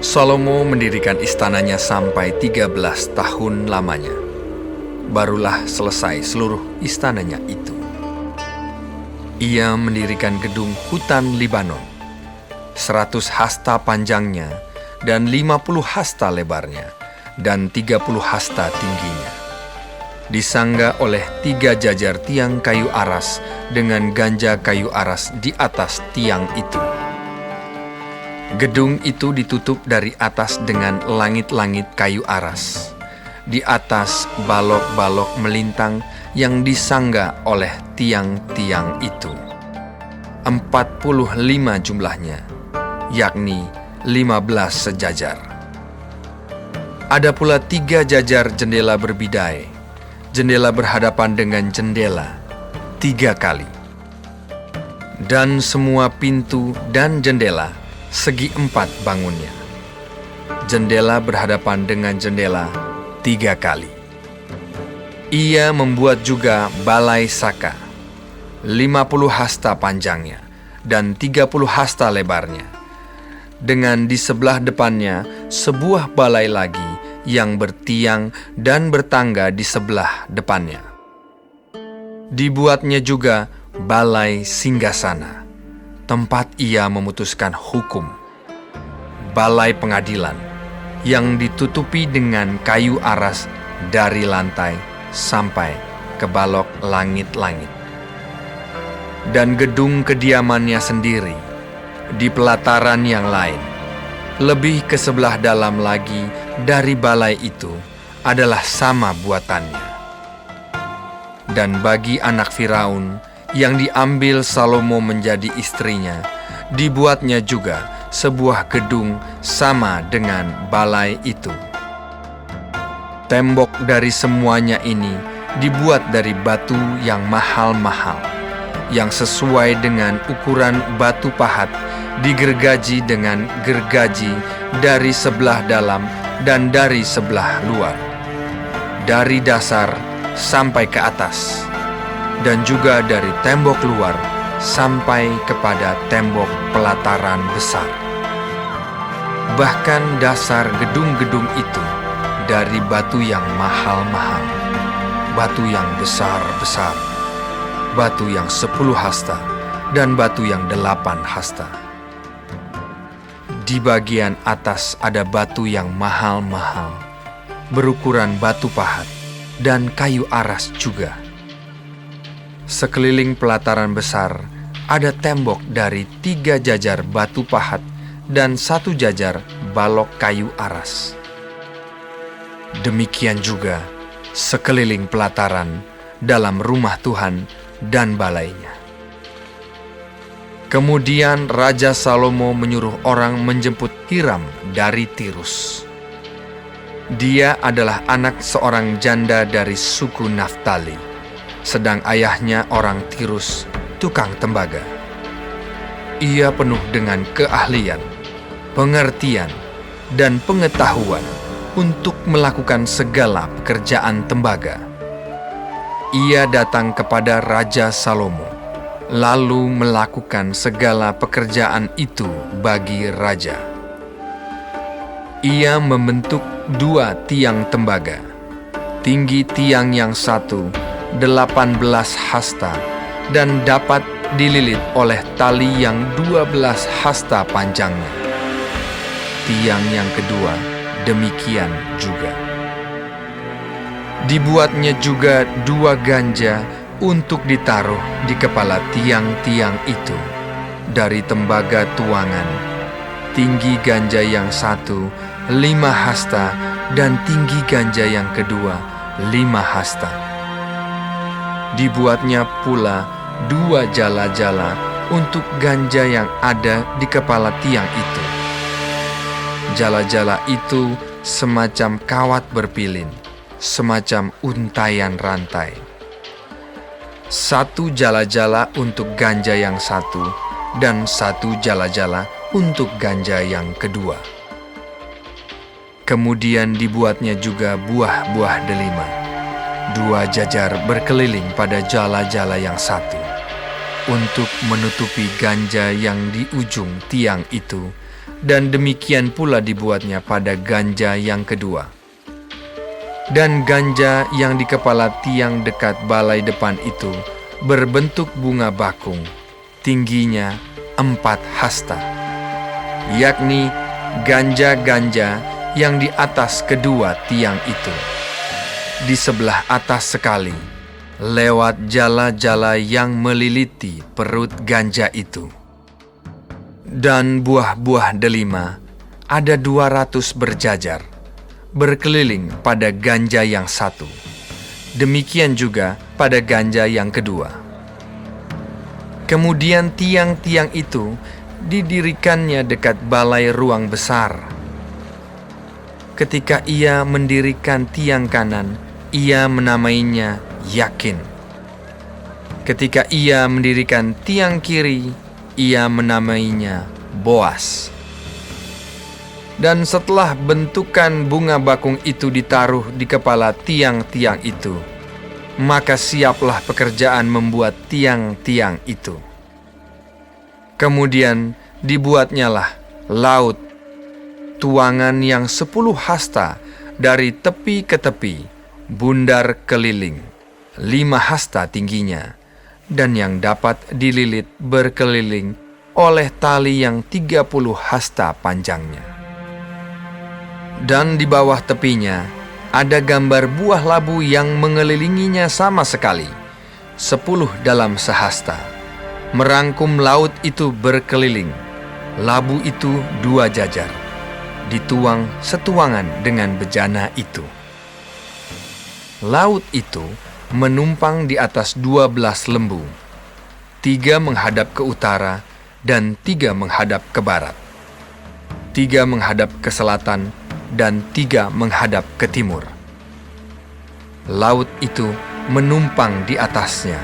Salomo mendirikan istananya sampai 13 tahun lamanya. Barulah selesai seluruh istananya itu. Ia mendirikan gedung hutan Libanon, 100 hasta panjangnya dan 50 hasta lebarnya, dan 30 hasta tingginya. Disangga oleh 3 jajar tiang kayu aras dengan ganja kayu aras di atas tiang itu. Gedung itu ditutup dari atas dengan langit-langit kayu aras. Di atas balok-balok melintang yang disangga oleh tiang-tiang itu. 45 jumlahnya, yakni 15 sejajar. Ada pula 3 jajar jendela berbidai. Jendela berhadapan dengan jendela 3 kali. Dan semua pintu dan jendela segi 4 bangunnya. Jendela berhadapan dengan jendela 3 kali. Ia membuat juga balai saka, 50 hasta panjangnya dan 30 hasta lebarnya. Dengan di sebelah depannya sebuah balai lagi yang bertiang dan bertangga di sebelah depannya. Dibuatnya juga balai singgasana, tempat ia memutuskan hukum, balai pengadilan, yang ditutupi dengan kayu aras dari lantai sampai ke balok langit-langit. Dan gedung kediamannya sendiri, di pelataran yang lain, lebih ke sebelah dalam lagi dari balai itu, adalah sama buatannya. Dan bagi anak Firaun yang diambil Salomo menjadi istrinya, dibuatnya juga sebuah gedung sama dengan balai itu. Tembok dari semuanya ini dibuat dari batu yang mahal-mahal, yang sesuai dengan ukuran batu pahat, digergaji dengan gergaji dari sebelah dalam dan dari sebelah luar, dari dasar sampai ke atas, dan juga dari tembok luar sampai kepada tembok pelataran besar. Bahkan dasar gedung-gedung itu dari batu yang mahal-mahal, batu yang besar-besar, batu yang 10 hasta, dan batu yang 8 hasta. Di bagian atas ada batu yang mahal-mahal, berukuran batu pahat, dan kayu aras juga. Sekeliling pelataran besar ada tembok dari 3 jajar batu pahat dan 1 jajar balok kayu aras. Demikian juga sekeliling pelataran dalam rumah Tuhan dan balainya. Kemudian Raja Salomo menyuruh orang menjemput Hiram dari Tirus. Dia adalah anak seorang janda dari suku Naftali, sedang ayahnya orang Tirus, tukang tembaga. Ia penuh dengan keahlian, pengertian, dan pengetahuan untuk melakukan segala pekerjaan tembaga. Ia datang kepada Raja Salomo, lalu melakukan segala pekerjaan itu bagi raja. Ia membentuk 2 tiang tembaga, tinggi tiang yang satu 18 hasta, dan dapat dililit oleh tali yang 12 hasta panjangnya. Tiang yang kedua demikian juga. Dibuatnya juga 2 ganja untuk ditaruh di kepala tiang-tiang itu dari tembaga tuangan. Tinggi ganja yang satu 5 hasta, dan tinggi ganja yang kedua 5 hasta. Dibuatnya pula 2 jala-jala untuk ganja yang ada di kepala tiang itu. Jala-jala itu semacam kawat berpilin, semacam untaian rantai. 1 jala-jala untuk ganja yang satu, dan 1 jala-jala untuk ganja yang kedua. Kemudian dibuatnya juga buah-buah delima, 2 jajar berkeliling pada jala-jala yang satu, untuk menutupi ganja yang di ujung tiang itu dan demikian pula dibuatnya pada ganja yang kedua. Dan ganja yang di kepala tiang dekat balai depan itu berbentuk bunga bakung, tingginya 4 hasta, yakni ganja-ganja yang di atas kedua tiang itu, di sebelah atas sekali, lewat jala-jala yang meliliti perut ganja itu. Dan buah-buah delima ada 200 berjajar, berkeliling pada ganja yang satu. Demikian juga pada ganja yang kedua. Kemudian tiang-tiang itu didirikannya dekat balai ruang besar. Ketika ia mendirikan tiang kanan, ia menamainya Yakin. Ketika ia mendirikan tiang kiri, ia menamainya Boas. Dan setelah bentukan bunga bakung itu ditaruh di kepala tiang-tiang itu, maka siaplah pekerjaan membuat tiang-tiang itu. Kemudian dibuatnyalah laut, tuangan yang 10 hasta dari tepi ke tepi, bundar keliling, 5 hasta tingginya, dan yang dapat dililit berkeliling oleh tali yang 30 hasta panjangnya. Dan di bawah tepinya ada gambar buah labu yang mengelilinginya sama sekali, 10 dalam sehasta, merangkum laut itu berkeliling. Labu itu 2 jajar, dituang setuangan dengan bejana itu. Laut itu menumpang di atas 12 lembu, 3 menghadap ke utara dan 3 menghadap ke barat, 3 menghadap ke selatan dan 3 menghadap ke timur. Laut itu menumpang di atasnya,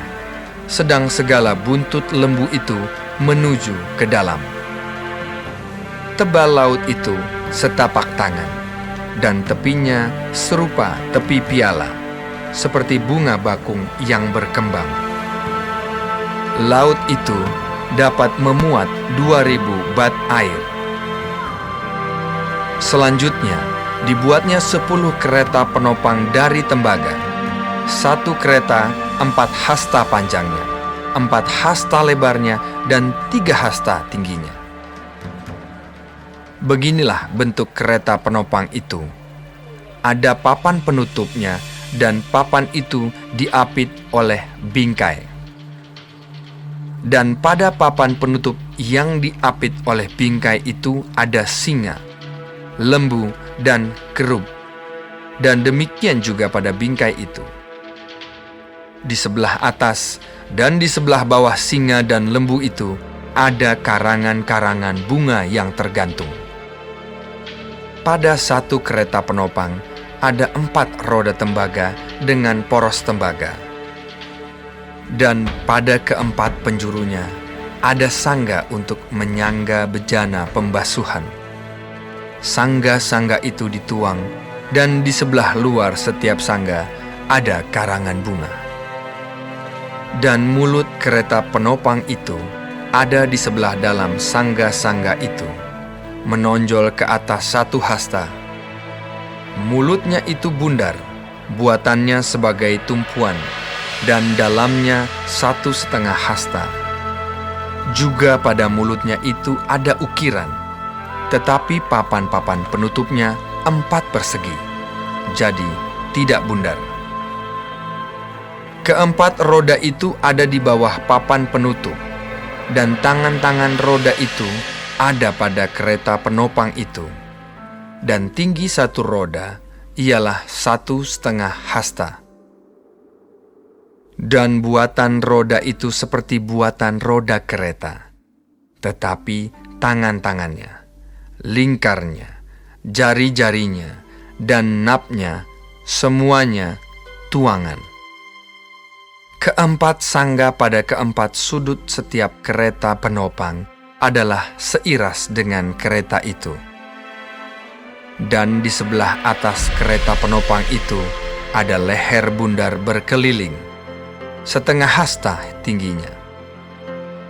sedang segala buntut lembu itu menuju ke dalam. Tebal laut itu setapak tangan, dan tepinya serupa tepi piala, seperti bunga bakung yang berkembang. Laut itu dapat memuat 2000 bat air. Selanjutnya, dibuatnya 10 kereta penopang dari tembaga. 1 kereta 4 hasta panjangnya, 4 hasta lebarnya, dan 3 hasta tingginya. Beginilah bentuk kereta penopang itu. Ada papan penutupnya, dan papan itu diapit oleh bingkai. Dan pada papan penutup yang diapit oleh bingkai itu ada singa, lembu, dan kerub. Dan demikian juga pada bingkai itu. Di sebelah atas dan di sebelah bawah singa dan lembu itu ada karangan-karangan bunga yang tergantung. Pada 1 kereta penopang ada 4 roda tembaga dengan poros tembaga. Dan pada keempat penjurunya ada sangga untuk menyangga bejana pembasuhan. Sangga-sangga itu dituang, dan di sebelah luar setiap sangga ada karangan bunga. Dan mulut kereta penopang itu ada di sebelah dalam sangga-sangga itu, menonjol ke atas 1 hasta. Mulutnya itu bundar, buatannya sebagai tumpuan, dan dalamnya 1,5 hasta. Juga pada mulutnya itu ada ukiran, tetapi papan-papan penutupnya 4 persegi, jadi tidak bundar. Keempat roda itu ada di bawah papan penutup, dan tangan-tangan roda itu ada pada kereta penopang itu, dan tinggi 1 roda ialah 1,5 hasta. Dan buatan roda itu seperti buatan roda kereta, tetapi tangan-tangannya, lingkarnya, jari-jarinya, dan napnya, semuanya tuangan. Keempat sangga pada keempat sudut setiap kereta penopang adalah seiras dengan kereta itu. Dan di sebelah atas kereta penopang itu ada leher bundar berkeliling, 1/2 hasta tingginya.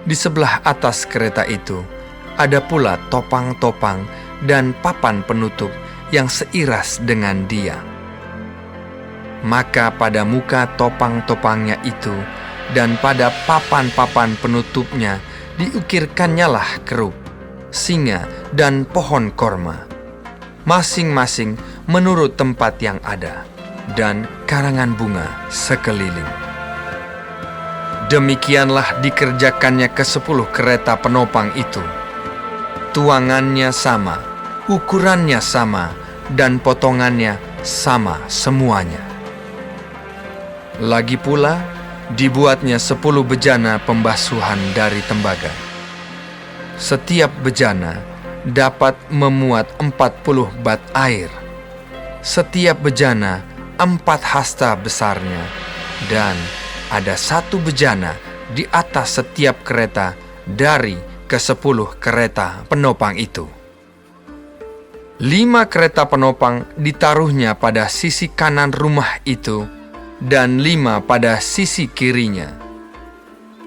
Di sebelah atas kereta itu Ada pula topang-topang dan papan penutup yang seiras dengan dia. Maka pada muka topang-topangnya itu dan pada papan-papan penutupnya diukirkannyalah kerub, singa, dan pohon korma, masing-masing menurut tempat yang ada, dan karangan bunga sekeliling. Demikianlah dikerjakannya ke-10 kereta penopang itu. Tuangannya sama, ukurannya sama, dan potongannya sama semuanya. Lagi pula, dibuatnya 10 bejana pembasuhan dari tembaga. Setiap bejana dapat memuat 40 bat air. Setiap bejana 4 hasta besarnya, dan ada 1 bejana di atas setiap kereta dari ke-10 kereta penopang itu. 5 kereta penopang ditaruhnya pada sisi kanan rumah itu, dan 5 pada sisi kirinya.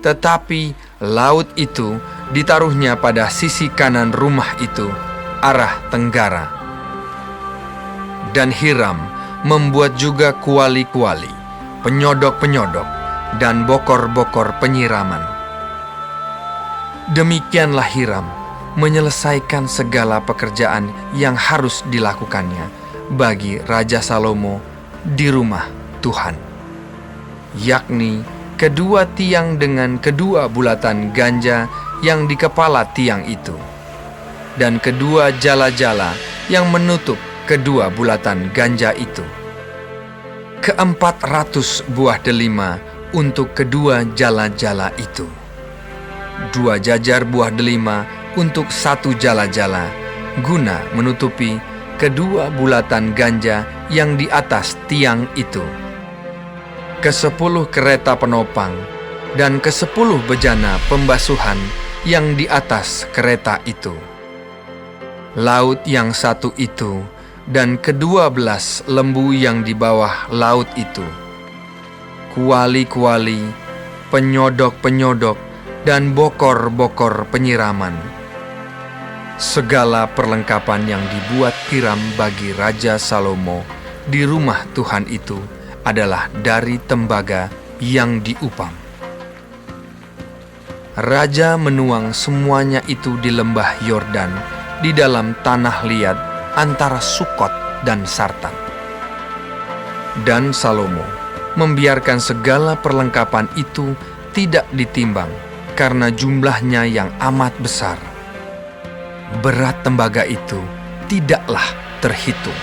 Tetapi laut itu ditaruhnya pada sisi kanan rumah itu, arah tenggara. Dan Hiram membuat juga kuali-kuali, penyodok-penyodok, dan bokor-bokor penyiraman. Demikianlah Hiram menyelesaikan segala pekerjaan yang harus dilakukannya bagi Raja Salomo di rumah Tuhan, yakni kedua tiang dengan kedua bulatan ganja yang di kepala tiang itu, dan kedua jala-jala yang menutup kedua bulatan ganja itu, 400 buah delima untuk kedua jala-jala itu, 2 jajar buah delima untuk 1 jala-jala, guna menutupi kedua bulatan ganja yang di atas tiang itu. Ke-10 kereta penopang dan ke-10 bejana pembasuhan yang di atas kereta itu. Laut yang 1 itu dan ke-12 lembu yang di bawah laut itu. Kuali-kuali, penyodok-penyodok, dan bokor-bokor penyiraman. Segala perlengkapan yang dibuat Hiram bagi Raja Salomo di rumah Tuhan itu adalah dari tembaga yang diupam. Raja menuang semuanya itu di lembah Yordan, di dalam tanah liat antara Sukot dan Sartan. Dan Salomo membiarkan segala perlengkapan itu tidak ditimbang, karena jumlahnya yang amat besar. Berat tembaga itu tidaklah terhitung.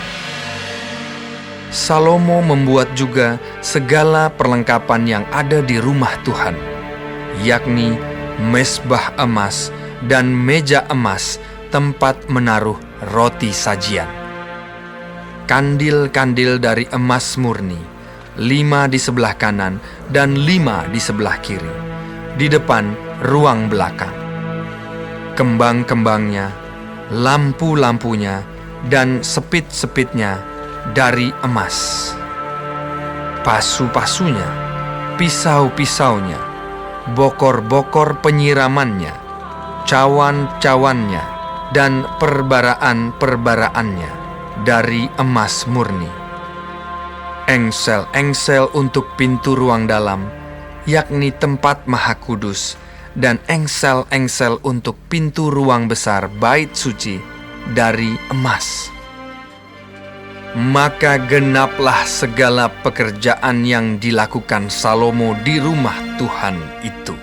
Salomo membuat juga segala perlengkapan yang ada di rumah Tuhan, yakni mezbah emas dan meja emas tempat menaruh roti sajian. Kandil-kandil dari emas murni, 5 di sebelah kanan dan 5 di sebelah kiri, di depan ruang belakang. Kembang-kembangnya, lampu-lampunya, dan sepit-sepitnya dari emas. Pasu-pasunya, pisau-pisaunya, bokor-bokor penyiramannya, cawan-cawannya, dan perbaraan-perbaraannya dari emas murni. Engsel-engsel untuk pintu ruang dalam, yakni tempat maha kudus, dan engsel-engsel untuk pintu ruang besar bait suci dari emas. Maka genaplah segala pekerjaan yang dilakukan Salomo di rumah Tuhan itu.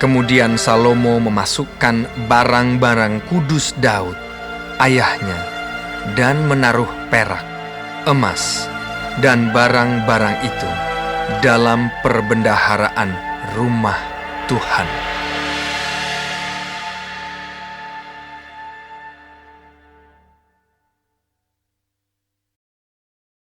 Kemudian Salomo memasukkan barang-barang kudus Daud, ayahnya, dan menaruh perak, emas, dan barang-barang itu dalam perbendaharaan rumah Tuhan.